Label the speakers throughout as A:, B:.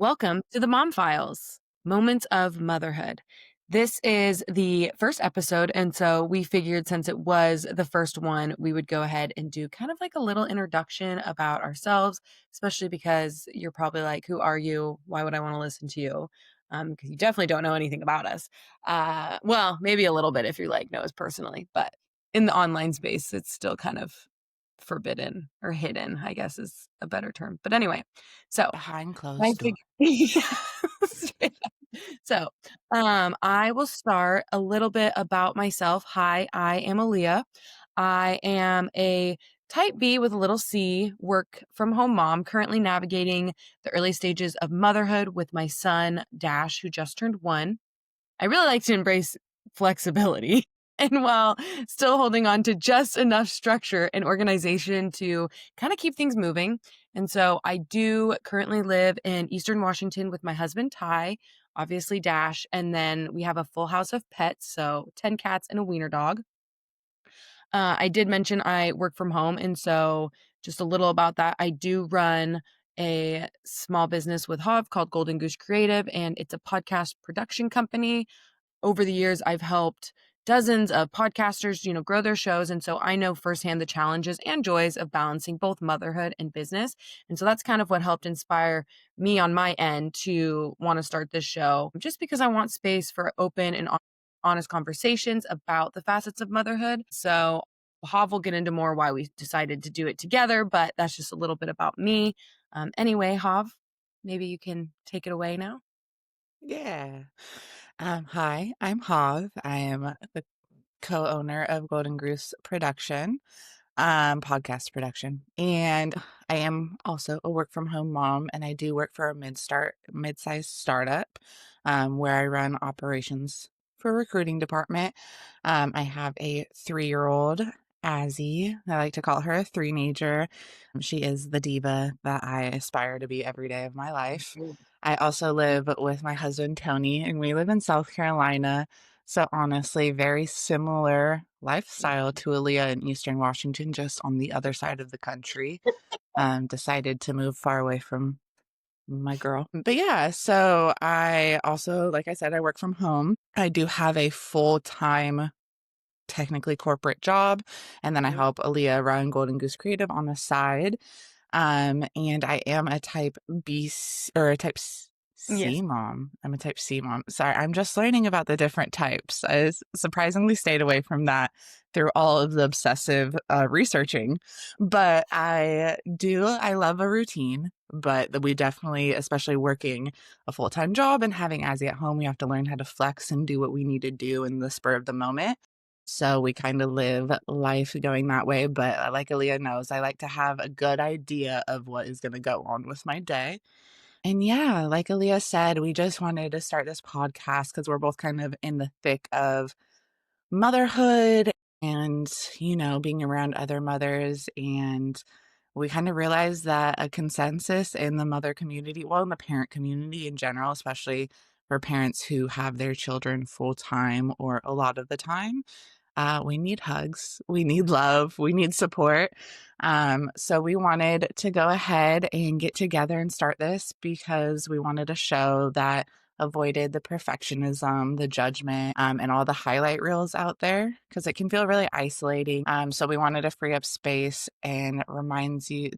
A: Welcome to the Mom Files, Moments of Motherhood. This is the first episode, and so we figured since it was the first one, we would go ahead and do kind of like a little introduction about ourselves, especially because you're probably like, who are you? Why would I want to listen to you? Because you definitely don't know anything about us. Well, maybe a little bit if you like know us personally, but in the online space, it's still kind of forbidden or hidden, I guess is a better term. But anyway, so
B: Behind
A: I
B: closed doors.
A: fig straight up. So, I will start a little bit about myself. Hi, I am Aleea. I am a type B with a little c, work from home mom, currently navigating the early stages of motherhood with my son, Dash, who just turned 1. I really like to embrace flexibility and while still holding on to just enough structure and organization to kind of keep things moving. And so I do currently live in Eastern Washington with my husband, Ty, obviously Dash, and then we have a full house of pets, so 10 cats and a wiener dog. I did mention I work from home, and so just a little about that. I do run a small business with Hav called Golden Goose Creative, and it's a podcast production company. Over the years, I've helped dozens of podcasters, grow their shows. And so I know firsthand the challenges and joys of balancing both motherhood and business. And so that's kind of what helped inspire me on my end to want to start this show, just because I want space for open and honest conversations about the facets of motherhood. So Hav will get into more why we decided to do it together, but that's just a little bit about me. Anyway, Hav, maybe you can take it away now.
B: Yeah. Hi, I'm Hav. I am the co-owner of Golden Goose Production, podcast production. And I am also a work from home mom, and I do work for a mid-sized startup, where I run operations for a recruiting department. I have a 3-year-old, Azzy. I like to call her a three-nager. She is the diva that I aspire to be every day of my life. I also live with my husband, Tony, and we live in South Carolina. So honestly, very similar lifestyle to Aleea in Eastern Washington, just on the other side of the country. Decided to move far away from my girl. But yeah, so I also, like I said, I work from home. I do have a full-time, technically corporate job, and then I help Aleea run Golden Goose Creative on the side. And I am a type B or a type
A: Yes.
B: C mom. I'm a type C mom. Sorry, I'm just learning about the different types. I surprisingly stayed away from that through all of the obsessive researching. But I love a routine. But we definitely, especially working a full-time job and having Azzy at home, we have to learn how to flex and do what we need to do in the spur of the moment. So we kind of live life going that way. But like Aleea knows, I like to have a good idea of what is going to go on with my day. And yeah, like Aleea said, we just wanted to start this podcast because we're both kind of in the thick of motherhood and, being around other mothers. And we kind of realized that a consensus in the mother community, well, in the parent community in general, especially for parents who have their children full time or a lot of the time, we need hugs, we need love, we need support. So we wanted to go ahead and get together and start this because we wanted a show that avoided the perfectionism, the judgment, and all the highlight reels out there because it can feel really isolating. So we wanted to free up space and remind you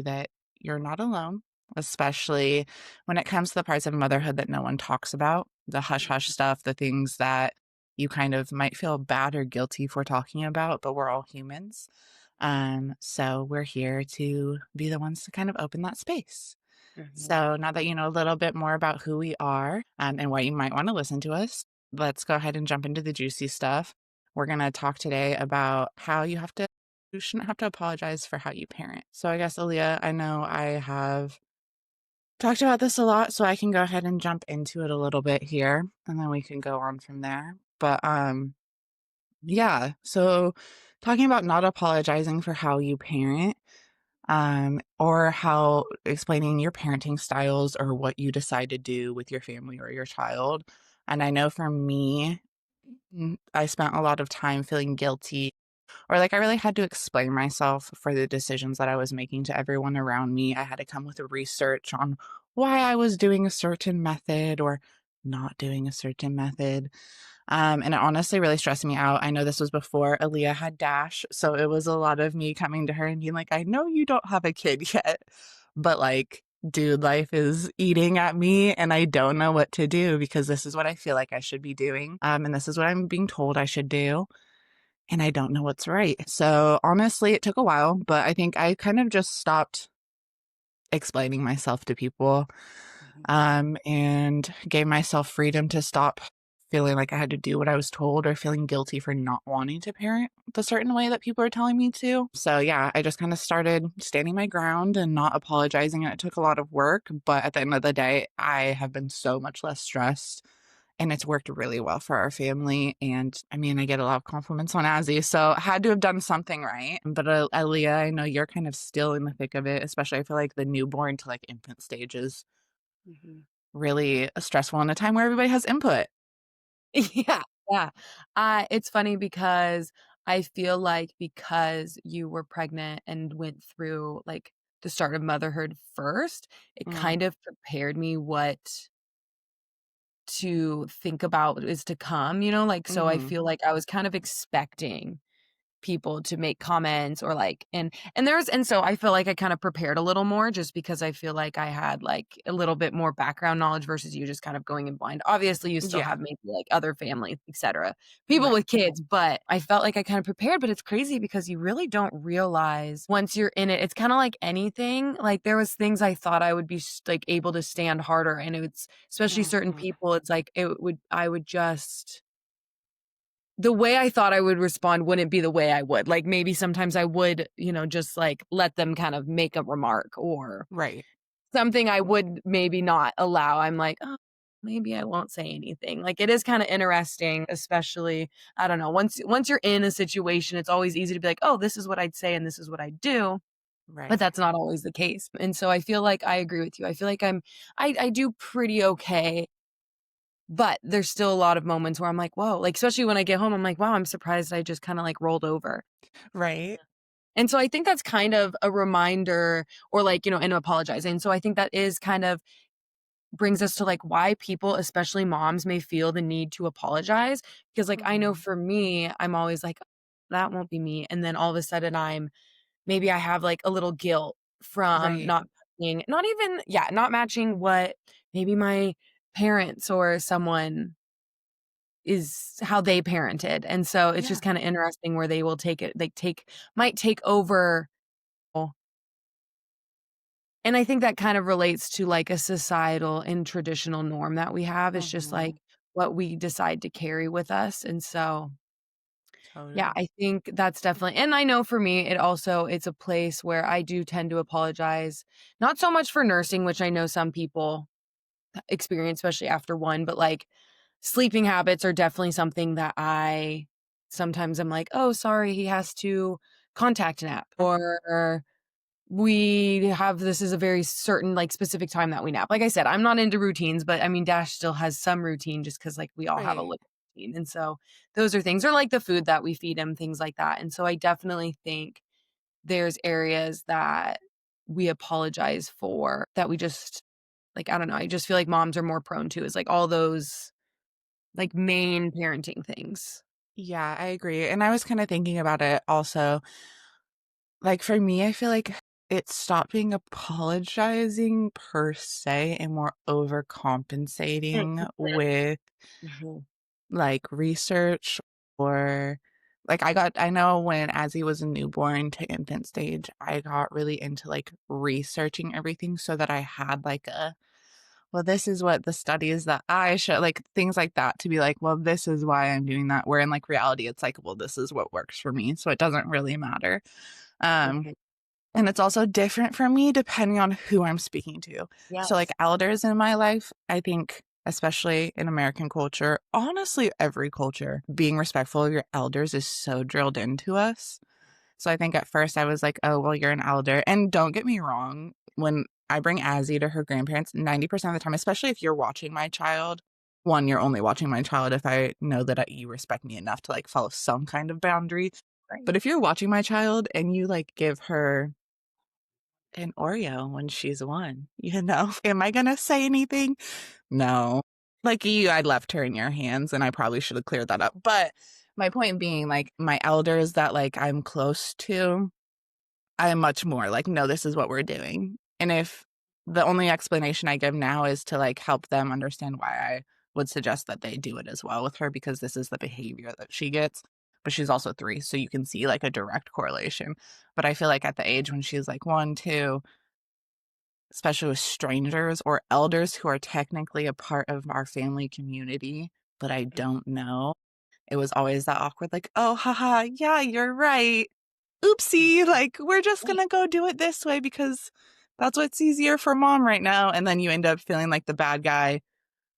B: that you're not alone, especially when it comes to the parts of motherhood that no one talks about, the hush hush stuff, the things that you kind of might feel bad or guilty for talking about, but we're all humans. So we're here to be the ones to kind of open that space.
A: Mhm.
B: So now that you know a little bit more about who we are, and why you might want to listen to us, let's go ahead and jump into the juicy stuff. We're going to talk today about how you shouldn't have to apologize for how you parent. So I guess, Aleea, I know I have talked about this a lot, so I can go ahead and jump into it a little bit here, and then we can go on from there. But yeah, so talking about not apologizing for how you parent, or how explaining your parenting styles or what you decide to do with your family or your child. And I know for me, I spent a lot of time feeling guilty or like I really had to explain myself for the decisions that I was making to everyone around me. I had to come with research on why I was doing a certain method or not doing a certain method. And it honestly really stressed me out. I know this was before Aaliyah had Dash, so it was a lot of me coming to her and being like, I know you don't have a kid yet, but like, dude, life is eating at me and I don't know what to do because this is what I feel like I should be doing. And this is what I'm being told I should do. And I don't know what's right. So honestly, it took a while, but I think I kind of just stopped explaining myself to people,
A: Mhm,
B: and gave myself freedom to stop feeling like I had to do what I was told or feeling guilty for not wanting to parent the certain way that people are telling me to. So, yeah, I just kind of started standing my ground and not apologizing. And it took a lot of work, but at the end of the day, I have been so much less stressed. And it's worked really well for our family. And I mean, I get a lot of compliments on Azzy, so I had to have done something right. But Aaliyah, I know you're kind of still in the thick of it, especially I feel like the newborn to like infant stage is
A: mhm.
B: really stressful in a time where everybody has input.
A: Yeah, yeah. It's funny because I feel like because you were pregnant and went through, like, the start of motherhood first, it
B: Mm,
A: kind of prepared me what to think about is to come, like, so I
B: mhm.
A: feel like I was kind of expecting people to make comments or like and so I feel like I kind of prepared a little more just because I feel like I had like a little bit more background knowledge versus you just kind of going in blind. Obviously, you still
B: Yeah,
A: have maybe like other family, etc. People
B: right,
A: with kids, but I felt like I kind of prepared, but it's crazy because you really don't realize once you're in it. It's kind of like anything. Like there was things I thought I would be like able to stand harder and it's especially certain
B: mhm,
A: people, it's like I would just the way I thought I would respond wouldn't be the way I would. Like, maybe sometimes I would, just, like, let them kind of make a remark or
B: right,
A: something I would maybe not allow. I'm like, "Oh, maybe I won't say anything." Like, it is kinda interesting, especially I don't know, once you're in a situation, it's always easy to be like, "Oh, this is what I'd say and this is what I'd do," but
B: right.
A: that's not always the case, and so I feel like I agree with you. I feel like I do pretty okay, but there's still a lot of moments where I'm like, "Whoa," like, especially when I get home, I'm like, "Wow, I'm surprised I just kinda, like, rolled over."
B: Right.
A: And so I think that's kind of a reminder or, like, and apologizing. So I think that is kind of brings us to, like, why people, especially moms, may feel the need to apologize because, like, I know
B: Mhm.
A: for me, I'm always like, "That won't be me," and then all of a sudden maybe I have, like, a little guilt from
B: Right.
A: not matching what maybe my parents or someone is how they parented, and so it's
B: Yeah.
A: just kinda interesting where they will take it might take over, and I think that kind of relates to, like, a societal and traditional norm that we have, it's just, like,
B: Mhm.
A: what we decide to carry with us, and so, yeah,
B: Totally.
A: I think that's definitely and I know for me, it's a place where I do tend to apologize, not so much for nursing, which I know some people experience, especially after one, but, like, sleeping habits are definitely something that I sometimes I'm like, "Oh, sorry, he has to contact nap," or we have this is a very certain, like, specific time that we nap. Like I said, I'm not into routines, but, I mean, Dash still has some routine just because like, we all have a
B: Right.
A: little routine, and so those are things or, like, the food that we feed him, things like that, and so I definitely think there's areas that we apologize for that we just like, I don't know, I just feel like moms are more prone to is, like, all those, like, main parenting things.
B: Yeah, I agree, and I was kinda thinking about it also. Like, for me, I feel like it stopped being apologizing per se and more overcompensating with,
A: Mhm.
B: like, research or like, I know when as he was a newborn to infant stage, I got really into, like, researching everything so that I had, like, a, "Well, this is what the studies that I show," like, things like that to be like, "Well, this is why I'm doing that," where in, like, reality, it's like, "Well, this is what works for me, so it doesn't really matter." Um
A: Mhm.
B: and it's also different for me depending on who I'm speaking to. So, like,
A: Yes.
B: elders in my life, I think, especially in American culture, honestly, every culture, being respectful of your elders is so drilled into us. So I think at first I was like, "Oh, well, you're an elder." And don't get me wrong, when I bring Azzy to her grandparents, 90% of the time, especially if you're watching my child, 1, you're only watching my child if I know that you respect me enough to, like, follow some kind of boundary.
A: Right.
B: But if you're watching my child and you, like, give her an Oreo when she's 1, you know? Am I gonna say anything? No. Like you, I left her in your hands, and I probably should have cleared that up, but my point being, like, my elders that, like, I'm close to, I am much more like, "No, this is what we're doing." And if the only explanation I give now is to, like, help them understand why I would suggest that they do it as well with her because this is the behavior that she gets, but she's also 3, so you can see, like, a direct correlation. But I feel like at the age when she's, like, 1, 2, especially with strangers or elders who are technically a part of our family community, but I don't know, it was always that awkward, like, "Oh, haha, yeah, you're right. Oopsie, like, we're just
A: Right,
B: gonna go do it this way because that's what's easier for mom right now," and then you end up feeling like the bad guy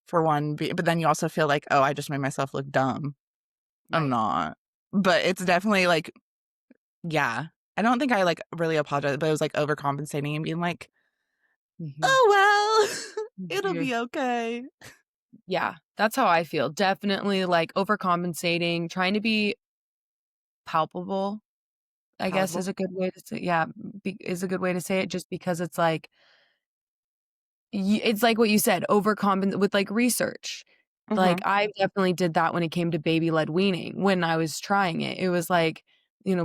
B: for one, but then you also feel like, "Oh, I just made myself look dumb." I'm
A: right.
B: not. But it's definitely like yeah. I don't think I, like, really apologized, but it was, like, overcompensating and being like,
A: Mhm.
B: "Oh, well, it'll
A: Yeah.
B: be okay."
A: Yeah, that's how I feel. Definitely, like, overcompensating, trying to be palpable, I guess, is
B: Palatable.
A: a good way to say yeah, is a good way to say it just because it's like it's like what you said, overcompen with, like, research. Like,
B: Mhm.
A: I definitely did that when it came to baby-led weaning when I was trying it. It was like,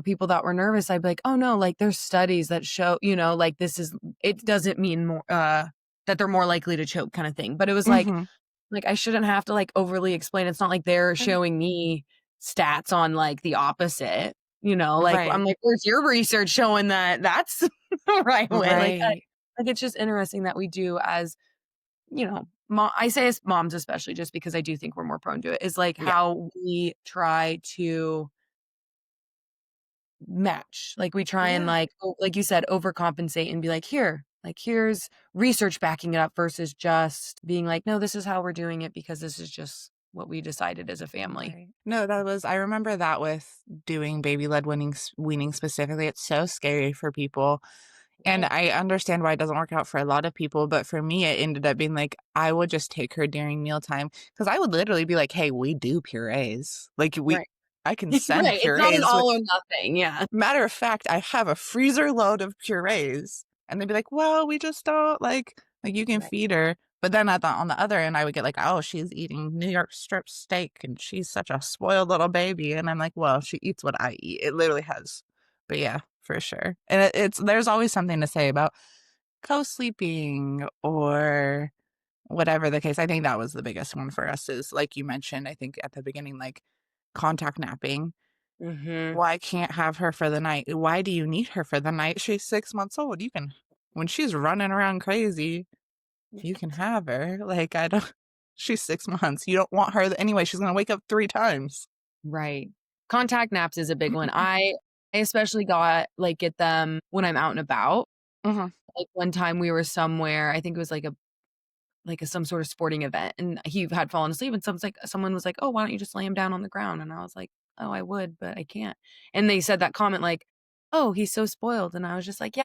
A: people that were nervous, I'd be like, "Oh, no, like, there's studies that show, like, this is it doesn't mean more that they're more likely to choke kinda thing." But it was
B: Mhm.
A: like, I shouldn't have to, like, overly explain. It's not like they're showing me stats on, like, the opposite, Like, I'm
B: Right.
A: like, "Where's your research showing that that's the right way?"
B: Right.
A: It's just interesting that we do as, I say as moms especially just because I do think we're more prone to it, is, like,
B: Yeah.
A: how we try to match. Like, we try and,
B: Yeah.
A: like you said, overcompensate and be like, "Here, like, here's research backing it up," versus just being like, "No, this is how we're doing it because this is just what we decided as a family."
B: Right. No, that was I remember that with doing baby-led weaning specifically, it's so scary for people, and
A: Right,
B: I understand why it doesn't work out for a lot of people, but for me, it ended up being like, I would just take her during mealtime because I would literally be like, "Hey, we do purees." Like,
A: right.
B: I can send
A: Right, it's not an
B: purees with
A: all or nothing, yeah.
B: matter of fact, I have a freezer load of purees, and they'd be like, "Well, we just don't like, you can
A: Right,
B: feed her." But then on the other end, I would get like, "Oh, she's eating New York strip steak, and she's such a spoiled little baby." And I'm like, "Well, she eats what I eat." It literally has but yeah, for sure. And it's there's always something to say about co-sleeping or whatever the case. I think that was the biggest one for us is, like you mentioned, I think at the beginning, like, contact napping.
A: mhm.
B: Why can't have her for the night? Why do you need her for the night? She's 6 months old. You can when she's running around crazy, you can have her. Like, I don't she's 6 months. You don't want her anyway, she's gonna wake up 3 times.
A: Right. Contact naps is a big one. I especially get them when I'm out and about.
B: Mhm.
A: Like, one time we were somewhere, I think it was some sort of sporting event, and he had fallen asleep, and someone was like, "Oh, why don't you just lay him down on the ground?" And I was like, "Oh, I would, but I can't." And they said that comment like, "Oh, he's so spoiled." And I was just like, "Yeah,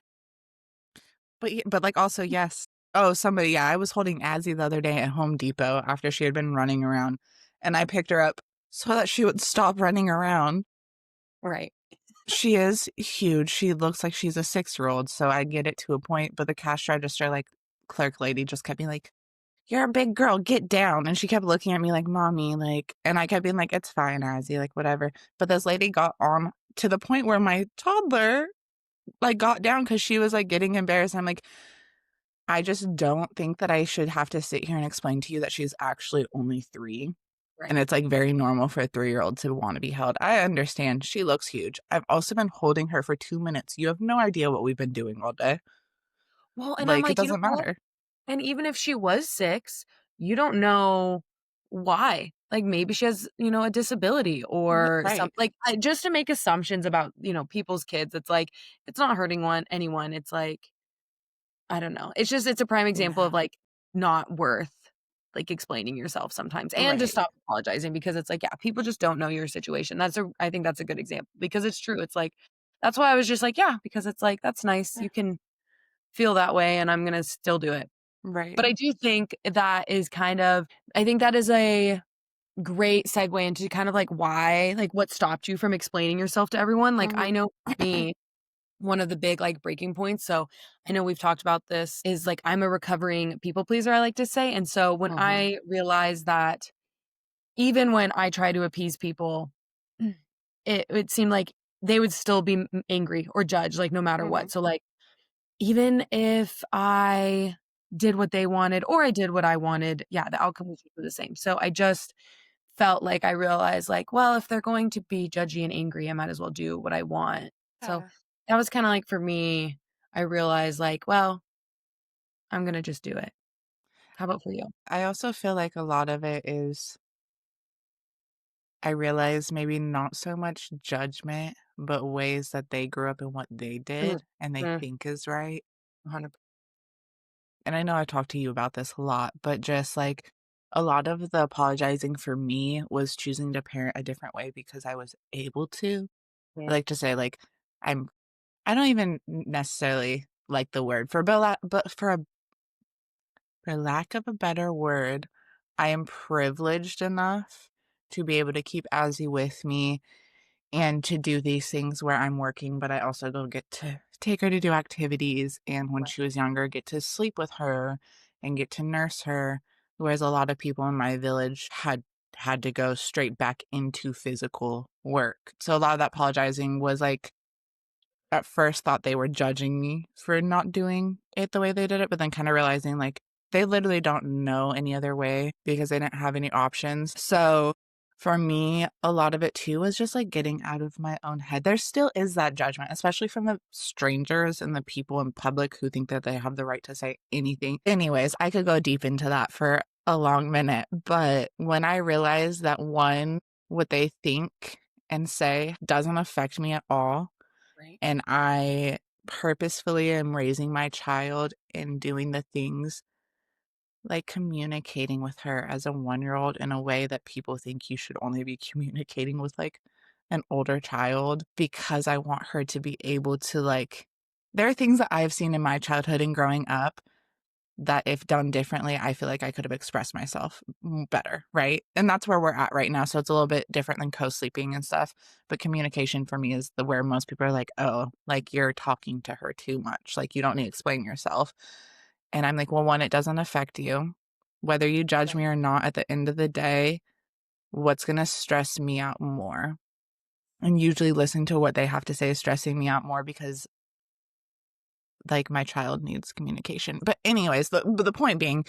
B: But, like, also, yes. Oh, somebody yeah, I was holding Azzy the other day at Home Depot after she had been running around, and I picked her up so that she would stop running around.
A: right."
B: She is huge. She looks like she's a six-year-old, so I get it to a point, but the cash register, like, clerk lady just kept being like, "You're a big girl, get down," and she kept looking at me like, "Mommy," like and I kept being like, "It's fine, Azzy," like, whatever, but this lady got on to the point where my toddler, like, got down because she was, like, getting embarrassed. I'm like, "I just don't think that I should have to sit here and explain to you that she's actually only 3, and
A: Right.
B: it's, like, very normal for a 3-year-old to wanna be held." I understand, she looks huge. I've also been holding her for 2 minutes. You have no idea what we've been doing all day.
A: Well, and I'm
B: Like, it
A: like, "You know
B: doesn't
A: what?"
B: matter.
A: And even if she was 6, you don't know why. Like, maybe she has, a disability or
B: Right,
A: just to make assumptions about, people's kids, it's like, it's not hurting anyone, it's like, I don't know. It's a prime example of,
B: yeah,
A: like, not worth, like, explaining yourself sometimes, and to
B: right,
A: stop apologizing because it's like, yeah, people just don't know your situation. I think that's a good example because it's true. It's like that's why I was just like, "Yeah," because it's like, "That's nice.
B: yeah,
A: You can feel that way, and I'm gonna still do it."
B: right,
A: But I do think that is I think that is a great segue into kind of like why like what stopped you from explaining yourself to everyone. Like, I
B: mhm.
A: know for me, one of the big, like, breaking points. So, I know we've talked about this, is, like, I'm a recovering people pleaser, I like to say, and so when
B: Mhm.
A: I realized that even when I try to appease people, it seemed like they would still be angry or judge, like, no matter what.
B: Mhm.
A: So, like, even if I did what they wanted or I did what I wanted, yeah, the outcome was usually the same. So I just felt like I realized, like, well, if they're going to be judgy and angry, I might as well do what I want. So
B: Yeah.
A: that was kinda like for me, I realized, like, well, I'm gonna just do it. How about for you?
B: I also feel like a lot of it is I realize maybe not so much judgment, but ways that they grew up and what they
A: Mm,
B: did and they
A: mm,
B: think is right.
A: 100.
B: And I know I talked to you about this a lot, but just like a lot of the apologizing for me was choosing to parent a different way because I was able to. I
A: Mm,
B: like to say like I'm I don't even necessarily like the word but for lack of a better word, I am privileged enough to be able to keep Azzy with me and to do these things where I'm working, but I also don't get to take her to do activities, and when
A: right,
B: she was younger, get to sleep with her and get to nurse her, whereas a lot of people in my village had to go straight back into physical work. So a lot of that apologizing was like at first thought they were judging me for not doing it the way they did it, but then kind of realizing like they literally don't know any other way because they didn't have any options. So for me, a lot of it too was just like getting out of my own head. There still is that judgment, especially from the strangers and the people in public who think that they have the right to say anything. Anyways, I could go deep into that for a long minute, but when I realized that one, what they think and say doesn't affect me at all,
A: right.
B: and I purposefully am raising my child and doing the things like communicating with her as a 1-year-old in a way that people think you should only be communicating with like an older child because I want her to be able to like there are things that I've seen in my childhood and growing up that if done differently, I feel like I could have expressed myself better, right? And that's where we're at right now. So it's a little bit different than co-sleeping and stuff. But communication for me is the where most people are like, oh, like you're talking to her too much. Like you don't need to explain yourself. And I'm like, well, one, it doesn't affect you. Whether you judge
A: Right.
B: me or not, at the end of the day, what's going to stress me out more? And usually listening to what they have to say is stressing me out more because like my child needs communication. But anyways, the point being,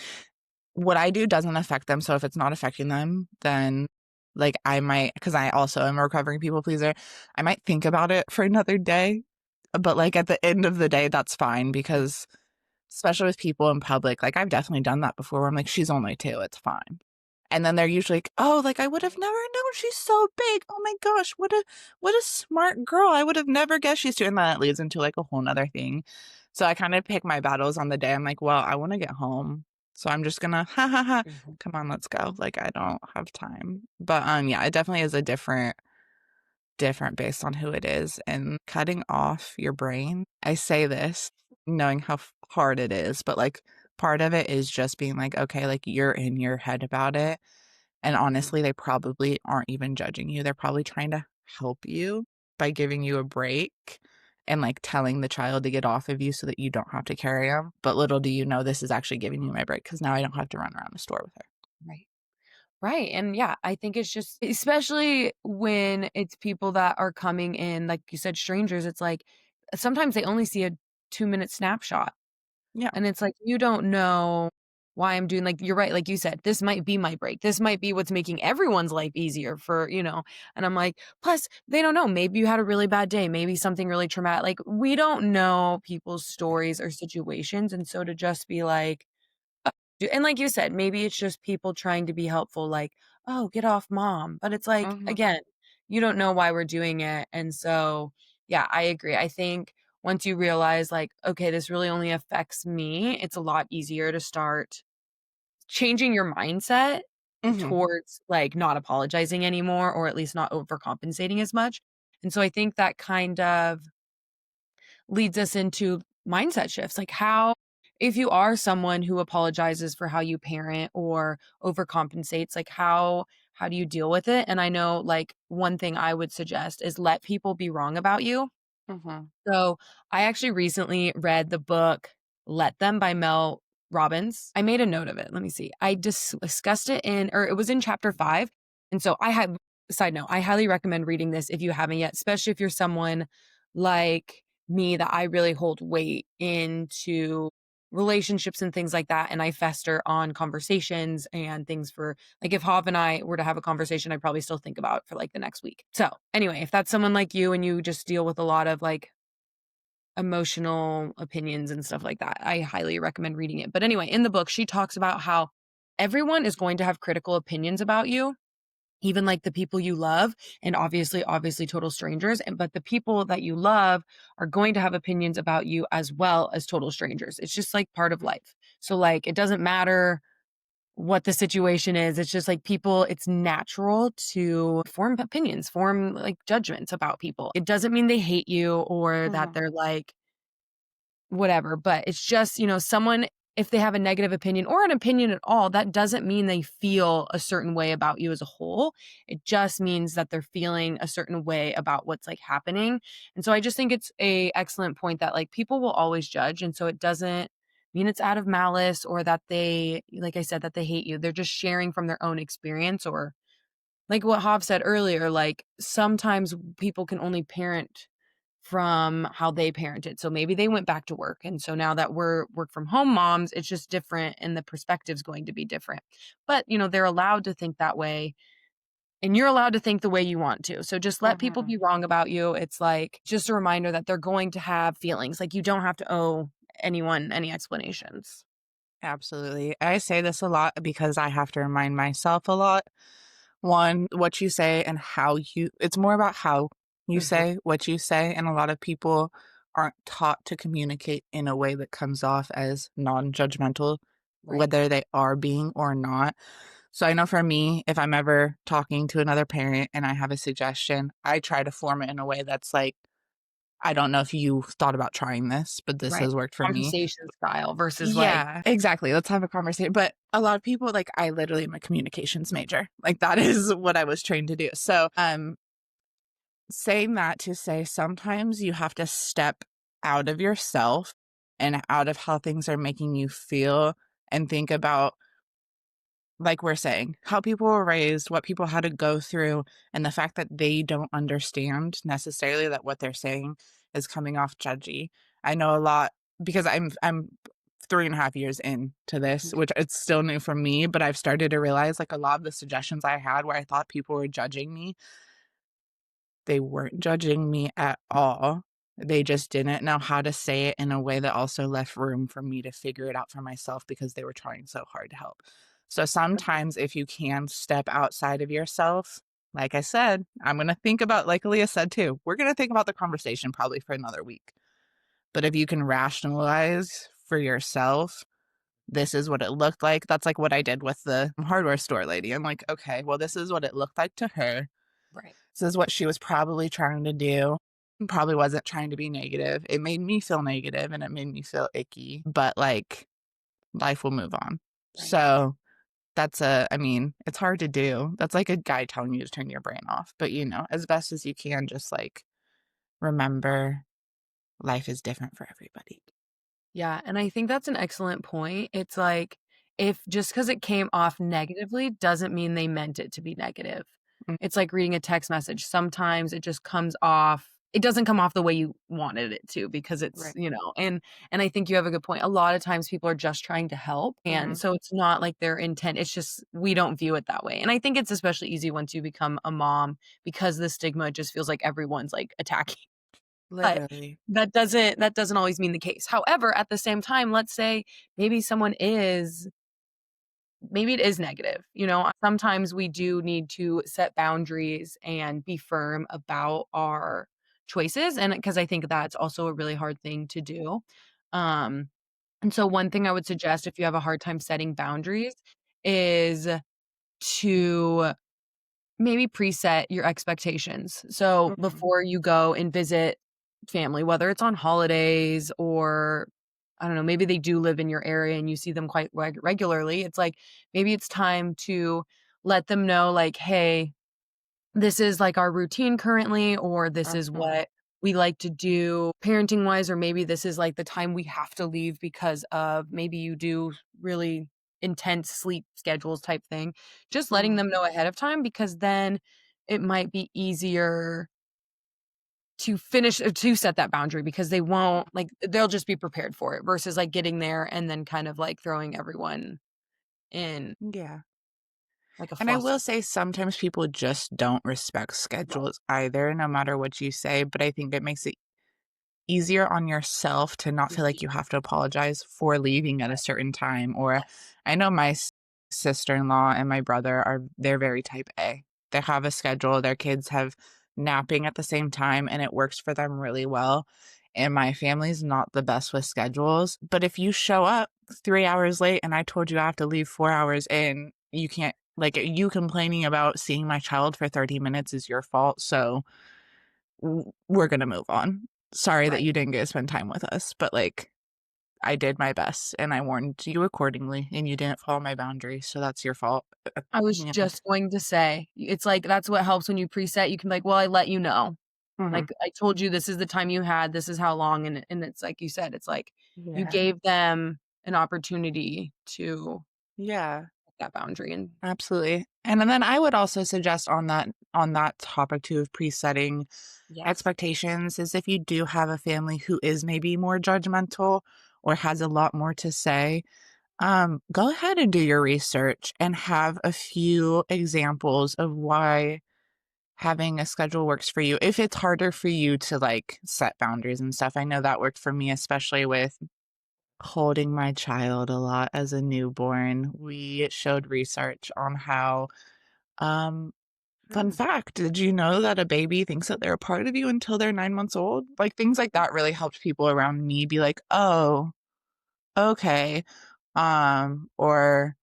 B: what I do doesn't affect them, so if it's not affecting them, then, like, I might, because I also am a recovering people pleaser, I might think about it for another day, but, like, at the end of the day, that's fine because especially with people in public, like, I've definitely done that before where I'm like, "She's only 2, it's fine." And then they're usually like, "Oh, like, I would have never known she's so big. Oh my gosh, what a smart girl. I would have never guessed she's 2." And then it leads into, like, a whole whole 'nother thing. So I kinda pick my battles on the day. I'm like, "Well, I wanna get home, so I'm just gonna ha ha ha.
A: Mhm.
B: Come on, let's go." Like, I don't have time. But, yeah, it definitely is a different based on who it is, and cutting off your brain. I say this knowing how hard it is, but, like, part of it is just being like, "Okay, like, you're in your head about it." And
A: Mhm.
B: honestly, they probably aren't even judging you. They're probably trying to help you by giving you a break and, like, telling the child to get off of you so that you don't have to carry them. But little do you know this is actually giving you my break because now I don't have to run around the store with her.
A: Right. Right, and yeah, I think it's just especially when it's people that are coming in, like you said, strangers, it's like, sometimes they only see a 2-minute snapshot,
B: Yeah.
A: and it's like, you don't know why I'm doing you're right, like you said, this might be my break, this might be what's making everyone's life easier and I'm like, plus, they don't know, maybe you had a really bad day, maybe something really traumatic, like, we don't know people's stories or situations, and so to just be like, and like you said, maybe it's just people trying to be helpful, like, "Oh, get off mom." But it's like,
B: Mhm.
A: again, you don't know why we're doing it. And so, yeah, I agree. I think once you realize, like, okay, this really only affects me, it's a lot easier to start changing your mindset
B: Mhm.
A: towards like not apologizing anymore, or at least not overcompensating as much. And so I think that kind of leads us into mindset shifts. Like, how, if you are someone who apologizes for how you parent or overcompensates, like how do you deal with it? And I know like one thing I would suggest is let people be wrong about you.
B: Mhm.
A: So, I actually recently read the book Let Them by Mel Robbins. I made a note of it. Let me see. I discussed it in or it was in chapter 5. And so I had side note, I highly recommend reading this if you haven't yet, especially if you're someone like me that I really hold weight into relationships and things like that and I fester on conversations and things for like if Hav and I were to have a conversation I'd probably still think about it for like the next week. So, anyway, if that's someone like you and you just deal with a lot of like emotional opinions and stuff like that. I highly recommend reading it. But anyway, in the book, she talks about how everyone is going to have critical opinions about you, even like the people you love, and obviously, total strangers. And but the people that you love are going to have opinions about you as well as total strangers. It's just like part of life. So, like, it doesn't matter what the situation is. It's just like people, it's natural to form opinions, form like judgments about people. It doesn't mean they hate you or that
B: Mhm.
A: they're like, whatever, but it's just, someone if they have a negative opinion or an opinion at all, that doesn't mean they feel a certain way about you as a whole. It just means that they're feeling a certain way about what's like happening. And so I just think it's a excellent point that like people will always judge. And so it doesn't mean it's out of malice or that they, like I said, that they hate you. They're just sharing from their own experience or like what Hob said earlier, like sometimes people can only parent from how they parented. So maybe they went back to work. And so now that we're work from home moms, it's just different and the perspective's going to be different. But, they're allowed to think that way and you're allowed to think the way you want to. So just let people
B: Mhm.
A: be wrong about you. It's like just a reminder that they're going to have feelings. Like you don't have to owe anyone any explanations.
B: Absolutely. I say this a lot because I have to remind myself a lot. One, what you say and how you it's more about how you
A: Mhm.
B: say what you say, and a lot of people aren't taught to communicate in a way that comes off as non-judgmental,
A: Right.
B: whether they are being or not. So I know for me, if I'm ever talking to another parent and I have a suggestion, I try to form it in a way that's like, "I don't know if you thought about trying this, but this
A: Right.
B: has worked for me."
A: Conversation style versus like
B: Yeah, exactly, let's have a conversation, but a lot of people like, I literally am a communications major, like, that is what I was trained to do, so, saying that to say sometimes you have to step out of yourself and out of how things are making you feel and think about, like we're saying, how people were raised, what people had to go through, and the fact that they don't understand necessarily that what they're saying is coming off judgy. I know a lot because I'm 3.5 years into this, which it's still new for me, but I've started to realize like a lot of the suggestions I had where I thought people were judging me, they weren't judging me at all. They just didn't know how to say it in a way that also left room for me to figure it out for myself because they were trying so hard to help. So sometimes if you can step outside of yourself, like I said, I'm going to think about, like Aaliyah said too, we're going to think about the conversation probably for another week. But if you can rationalize for yourself, this is what it looked like. That's like what I did with the hardware store lady. I'm like, okay, well, this is what it looked like to her.
A: right.
B: This is what she was probably trying to do. Probably wasn't trying to be negative. It made me feel negative and it made me feel icky, but like life will move on.
A: Right.
B: So I mean, it's hard to do. That's like a guy telling you to turn your brain off. But as best as you can, just like remember life is different for everybody.
A: Yeah, and I think that's an excellent point. It's like, if just because it came off negatively doesn't mean they meant it to be negative.
B: Mm,
A: It's like reading a text message. Sometimes it just comes off it doesn't come off the way you wanted it to because it's,
B: right.
A: and I think you have a good point. A lot of times people are just trying to help, and
B: Hmm.
A: so it's not like their intent, it's just we don't view it that way, and I think it's especially easy once you become a mom because the stigma just feels like everyone's, like, attacking but
B: Literally.
A: that doesn't always mean the case. However, at the same time, let's say maybe someone is maybe it is negative, Sometimes we do need to set boundaries and be firm about our choices, and because I think that's also a really hard thing to do. Um, and so one thing I would suggest if you have a hard time setting boundaries is to maybe preset your expectations. So
B: Hmm.
A: before you go and visit family, whether it's on holidays or I don't know, maybe they do live in your area and you see them quite regularly. It's like maybe it's time to let them know, like, hey, this is like our routine currently, or this is
B: Hmm.
A: what we like to do parenting wise, or maybe this is like the time we have to leave because of maybe you do really intense sleep schedules type thing. Just letting
B: Mhm.
A: them know ahead of time because then it might be easier to finish to set that boundary because they won't like they'll just be prepared for it versus like getting there and then kind of like throwing everyone in
B: Yeah.
A: like a
B: And I will
A: fluster.
B: say sometimes people just don't respect schedules either, no matter what you say, but I think it makes it easier on yourself to not feel like you have to apologize for leaving at a certain time. Or I know my sister-in-law and my brother are they're very type A. They have a schedule, their kids have napping at the same time and it works for them really well. And my family's not the best with schedules, but if you show up 3 hours late and I told you I have to leave 4 hours in, you can't like you complaining about seeing my child for 30 minutes is your fault. So we're gonna move on. Sorry that
A: Right.
B: you didn't get to spend time with us, but, like, I did my best, and I warned you accordingly, and you didn't follow my boundaries, so that's your fault.
A: I was
B: You know?
A: just going to say, it's like that's what helps when you preset, you can be like, "Well, I let you know.
B: Mhm.
A: Like, I told you this is the time you had, this is how long," and it's like you said, it's like you
B: Yeah.
A: gave them an opportunity to
B: Yeah,
A: set that boundary and
B: absolutely. And then I would also suggest on that topic too of presetting
A: yes.
B: expectations is if you do have a family who is maybe more judgmental or has a lot more to say, go ahead and do your research and have a few examples of why having a schedule works for you. If it's harder for you to like set boundaries and stuff, I know that worked for me, especially with holding my child a lot as a newborn. We showed research on how, um, fun
A: Mm,
B: fact, did you know that a baby thinks that they're a part of you until they're 9 months old? Like things like that really helped people around me be like, oh, okay. Or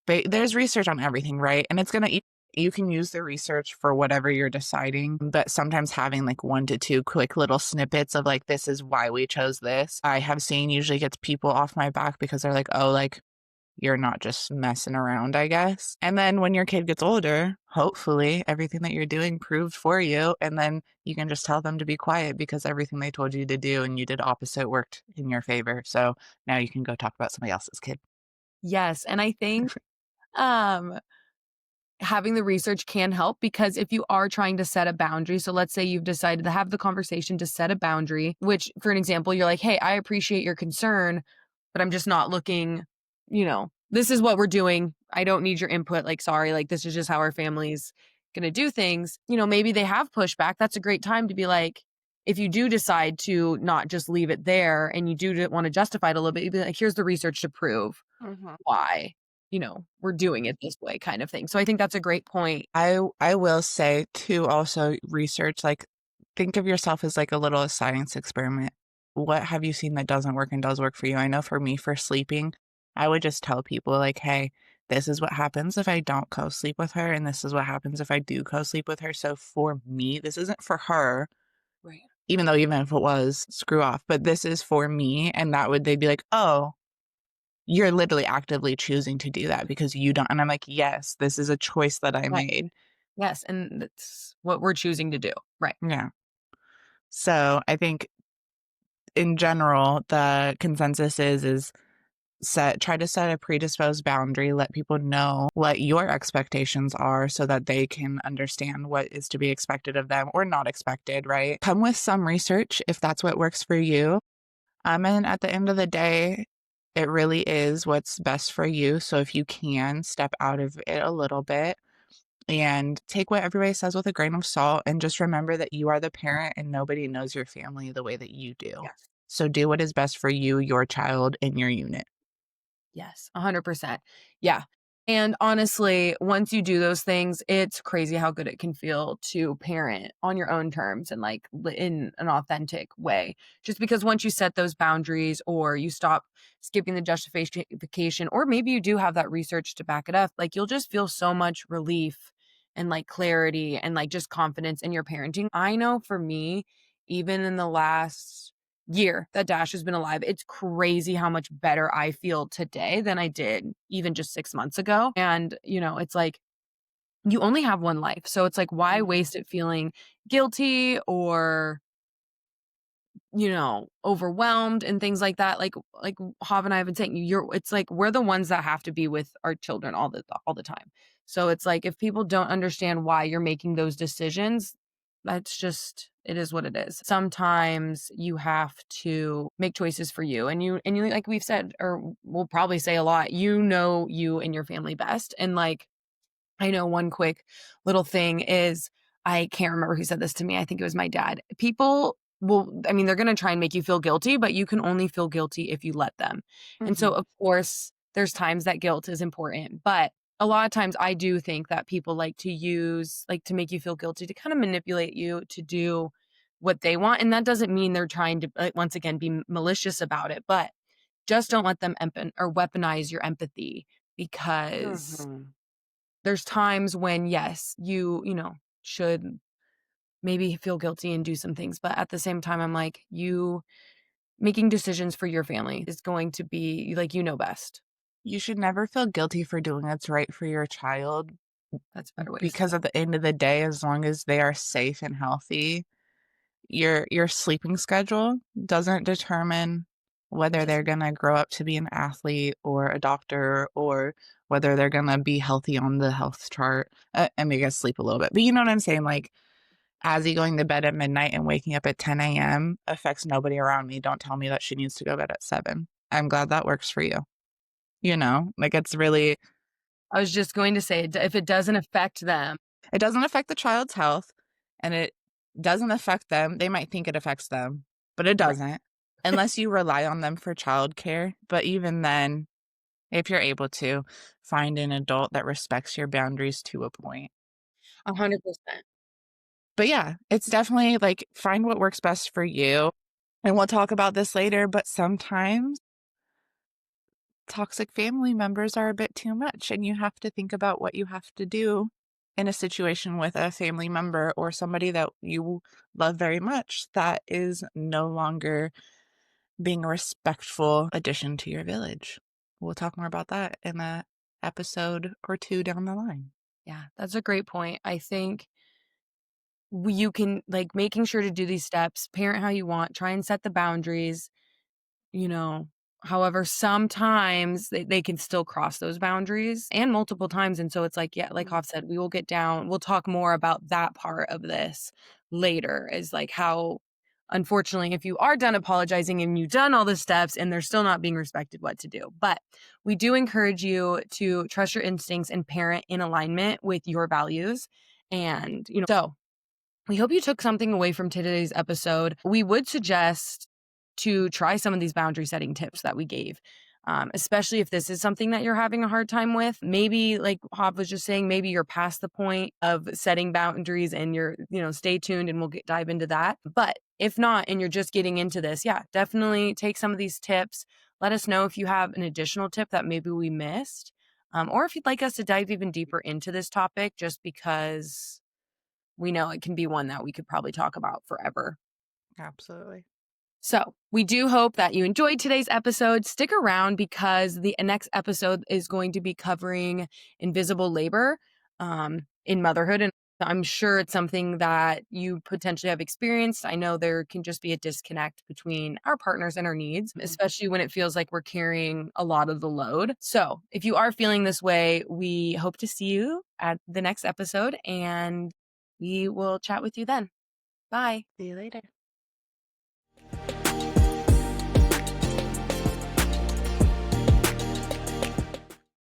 B: there's research on everything, right? And it's gonna you can use the research for whatever you're deciding, but sometimes having like 1 to 2 quick little snippets of like, "This is why we chose this," I have seen usually gets people off my back because they're like, "Oh, like, you're not just messing around, I guess." And then when your kid gets older, hopefully everything that you're doing proved for you, and then you can just tell them to be quiet because everything they told you to do and you did opposite worked in your favor. So now you can go talk about somebody else's kid.
A: yes, and I think, um having the research can help because if you are trying to set a boundary, so let's say you've decided to have the conversation to set a boundary, which for an example, you're like, "Hey, I appreciate your concern, but I'm just not looking, this is what we're doing. I don't need your input. Like, sorry, like this is just how our family's going to do things." Maybe they have pushback. That's a great time to be like, if you do decide to not just leave it there and you do want to justify it a little bit, you'd be like, "Here's the research to prove
B: Mhm.
A: why, we're doing it this way," kind of thing. So I think that's a great point.
B: I will say too also research, like, think of yourself as like a little science experiment. What have you seen that doesn't work and does work for you? I know for me, for sleeping, I would just tell people like, "Hey, this is what happens if I don't co-sleep with her, and this is what happens if I do co-sleep with her. So for me, this isn't for her,
A: Right.
B: even though even if it was, screw off, but this is for me." And that would they'd be like, "Oh, you're literally actively choosing to do that because you don't." And I'm like, "Yes, this is a choice that I
A: Right.
B: made."
A: Yes, and that's what we're choosing to do. Right.
B: Yeah. So I think in general, the consensus is try to set a predisposed boundary, let people know what your expectations are so that they can understand what is to be expected of them or not expected, right? Come with some research if that's what works for you. And at the end of the day, it really is what's best for you. So if you can step out of it a little bit and take what everybody says with a grain of salt and just remember that you are the parent and nobody knows your family the way that you do.
A: Yes.
B: So do what is best for you, your child, and your unit.
A: Yes, 100%. Yeah. And honestly, once you do those things, it's crazy how good it can feel to parent on your own terms and like in an authentic way. Just because once you set those boundaries or you stop skipping the justification, or maybe you do have that research to back it up, like you'll just feel so much relief and like clarity and like just confidence in your parenting. I know for me, even in the last year that Dash has been alive, it's crazy how much better I feel today than I did even just 6 months ago, and, it's like, you only have one life, so it's like, why
B: Mhm.
A: waste it feeling guilty or, overwhelmed and things like that. Like Hav and I have been saying, it's like we're the ones that have to be with our children all the time. So it's like if people don't understand why you're making those decisions, that's just it is what it is. Sometimes you have to make choices for you, and you like we've said, or we'll probably say a lot, you and your family best. And like I know one quick little thing is I can't remember who said this to me. I think it was my dad. People I mean, they're going to try and make you feel guilty, but you can only feel guilty if you let them. And so,
B: Mhm.
A: of course, there's times that guilt is important, but a lot of times I do think that people like to make you feel guilty to kind of manipulate you to do what they want. And that doesn't mean they're trying to, once again, be malicious about it, but just don't let them or weaponize your empathy because
B: Mhm.
A: there's times when, yes, should maybe feel guilty and do some things, but at the same time, I'm like, you making decisions for your family is going to be like, best.
B: You should never feel guilty for doing what's right for your child
A: That's a better way to say
B: because
A: it.
B: at the end of the day, as long as they are safe and healthy, your sleeping schedule doesn't determine
A: It
B: whether they're
A: doesn't.
B: gonna grow up to be an athlete or a doctor or whether they're gonna be healthy on the health chart. I mean, I guess sleep a little bit, but you know what I'm saying? Like, Azzy going to bed at midnight and waking up at 10 a.m. affects nobody around me. Don't tell me that she needs to go to bed at 7. I'm glad that works for you. You know, like it's really
A: I was just going to say, if it doesn't affect them,
B: it doesn't affect the child's health and it doesn't affect them. They might think it affects them, but it
A: right?
B: doesn't unless you rely on them for childcare. But even then, if you're able to, find an adult that respects your boundaries to a point.
A: 100%.
B: But yeah, it's definitely like find what works best for you. And we'll talk about this later, but sometimes toxic family members are a bit too much, and you have to think about what you have to do in a situation with a family member or somebody that you love very much that is no longer being a respectful addition to your village. We'll talk more about that in a episode or 2 down the line.
A: Yeah, that's a great point. I think you can like making sure to do these steps, parent how you want, try and set the boundaries. You know, however, sometimes they can still cross those boundaries and multiple times. And so it's like, yeah, like
B: Mm.
A: Hoff said, we'll talk more about that part of this later, is like how, unfortunately, if you are done apologizing and you've done all the steps and they're still not being respected, what to do. But we do encourage you to trust your instincts and parent in alignment with your values. And, so we hope you took something away from today's episode. We would suggest to try some of these boundary setting tips that we gave, especially if this is something that you're having a hard time with. Maybe, like Hob was just saying, maybe you're past the point of setting boundaries and stay tuned and we'll dive into that. But if not, and you're just getting into this, yeah, definitely take some of these tips. Let us know if you have an additional tip that maybe we missed, or if you'd like us to dive even deeper into this topic, just because we know it can be one that we could probably talk about forever.
B: Absolutely.
A: So, we do hope that you enjoyed today's episode. Stick around because the next episode is going to be covering invisible labor in motherhood. And I'm sure it's something that you potentially have experienced. I know there can just be a disconnect between our partners and our needs,
B: Mhm.
A: especially when it feels like we're carrying a lot of the load. So, if you are feeling this way, we hope to see you at the next episode and we will chat with you then. Bye.
B: See you later.